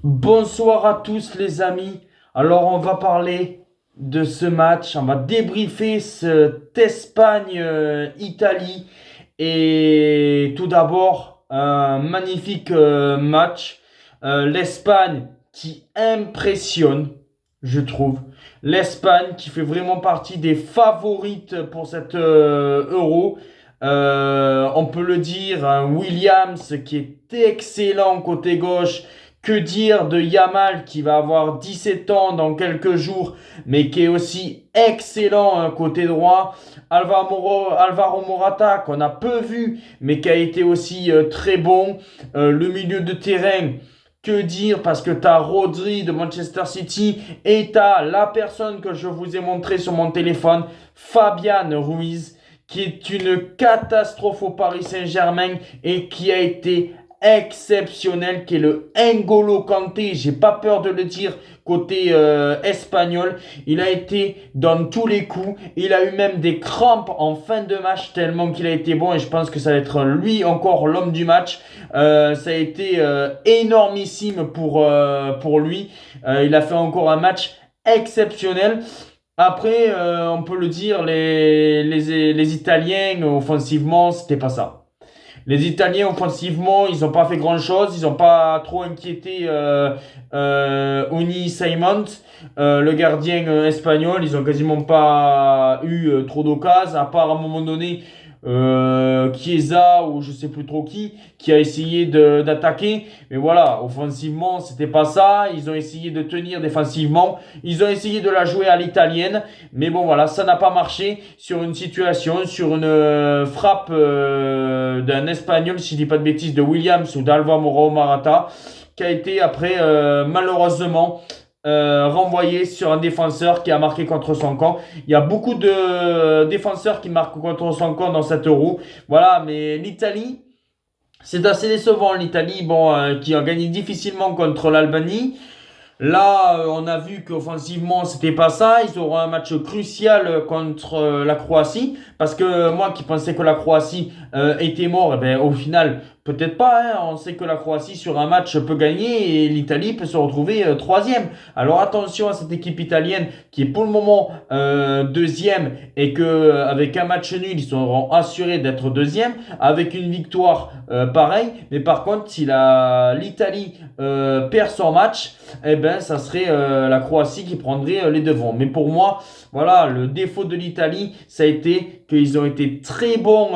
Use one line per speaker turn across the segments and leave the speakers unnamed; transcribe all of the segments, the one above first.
Bonsoir à tous les amis. Alors on va parler de ce match, on va débriefer cette Espagne-Italie. Et tout d'abord, un magnifique match. L'Espagne qui impressionne, je trouve. L'Espagne qui fait vraiment partie des favorites pour cette Euro. On peut le dire, un Williams qui est excellent côté gauche. Que dire de Yamal qui va avoir 17 ans dans quelques jours, mais qui est aussi excellent côté droit. Alvaro Morata qu'on a peu vu, mais qui a été aussi très bon. Le milieu de terrain, que dire, parce que tu as Rodri de Manchester City et tu as la personne que je vous ai montré sur mon téléphone, Fabian Ruiz, qui est une catastrophe au Paris Saint-Germain et qui a été exceptionnel, qui est le N'Golo Kanté. J'ai pas peur de le dire côté espagnol. Il a été dans tous les coups. Il a eu même des crampes en fin de match tellement qu'il a été bon, et je pense que ça va être lui encore l'homme du match. Ça a été énormissime pour lui. Il a fait encore un match exceptionnel. Après, on peut le dire, les Italiens, offensivement, c'était pas ça. Les Italiens, offensivement, ils n'ont pas fait grand-chose. Ils n'ont pas trop inquiété Uni Simons, le gardien espagnol. Ils n'ont quasiment pas eu trop d'occasions, à part à un moment donné Chiesa ou je sais plus trop qui a essayé d'attaquer. Mais voilà, offensivement, c'était pas ça. Ils ont essayé de tenir défensivement. Ils ont essayé de la jouer à l'italienne. Mais bon, voilà, ça n'a pas marché sur une situation, sur une frappe d'un Espagnol, si je dis pas de bêtises, de Williams ou d'Alvaro Morata, qui a été après, malheureusement, renvoyé sur un défenseur qui a marqué contre son camp. Il y a beaucoup de défenseurs qui marquent contre son camp dans cette Euro. Voilà, mais l'Italie, c'est assez décevant. L'Italie, bon, qui a gagné difficilement contre l'Albanie. Là, on a vu qu'offensivement, c'était pas ça. Ils auront un match crucial contre la Croatie. Parce que moi qui pensais que la Croatie était mort, eh ben, au final, peut-être pas. Hein. On sait que la Croatie, sur un match, peut gagner et l'Italie peut se retrouver troisième. Alors attention à cette équipe italienne qui est pour le moment deuxième, et que avec un match nul, ils seront assurés d'être deuxième. Avec une victoire, pareil. Mais par contre, si l'Italie perd son match, eh ben, ça serait la Croatie qui prendrait les devants. Mais pour moi, voilà, le défaut de l'Italie, ça a été qu'ils ont été très bons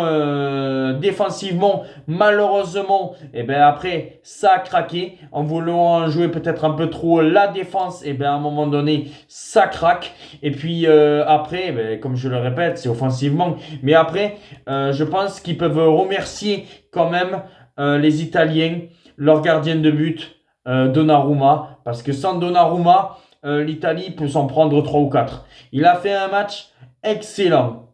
défensivement. Malheureusement, eh ben, après, ça a craqué. En voulant jouer peut-être un peu trop la défense, eh ben, à un moment donné, ça craque. Et puis après, eh ben, comme je le répète, c'est offensivement. Mais après, je pense qu'ils peuvent remercier quand même les Italiens, leur gardien de but, Donnarumma, parce que sans Donnarumma, l'Italie peut s'en prendre 3 ou 4. Il a fait un match excellent.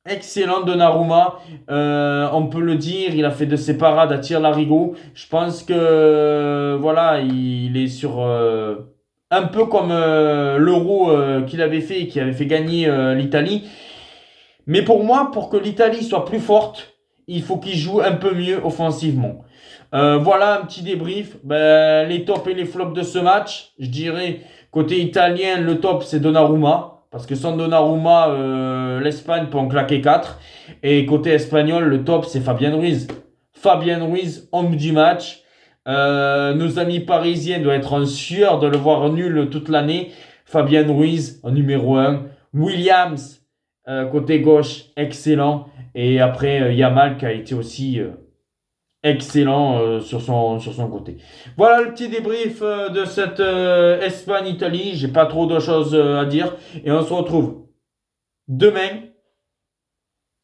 Excellent Donnarumma, on peut le dire, il a fait de ses parades à tir larigot. Je pense que voilà, il est sur un peu comme l'Euro qu'il avait fait et qui avait fait gagner l'Italie. Mais pour moi, pour que l'Italie soit plus forte, il faut qu'il joue un peu mieux offensivement. Voilà un petit débrief. Ben, les tops et les flops de ce match. Je dirais, côté italien, le top c'est Donnarumma. Parce que sans Donnarumma, l'Espagne peut en claquer 4. Et côté espagnol, le top c'est Fabien Ruiz. Fabien Ruiz, homme du match. Nos amis parisiens doivent être en sueur de le voir nul toute l'année. Fabien Ruiz en numéro 1. Williams, côté gauche, excellent. Et après, Yamal qui a été aussi excellent sur son côté. Voilà le petit débrief de cette Espagne-Italie. J'ai pas trop de choses à dire. Et on se retrouve demain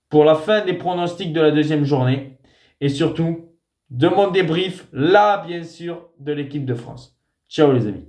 pour la fin des pronostics de la deuxième journée. Et surtout, de mon débrief, là, bien sûr, de l'équipe de France. Ciao les amis.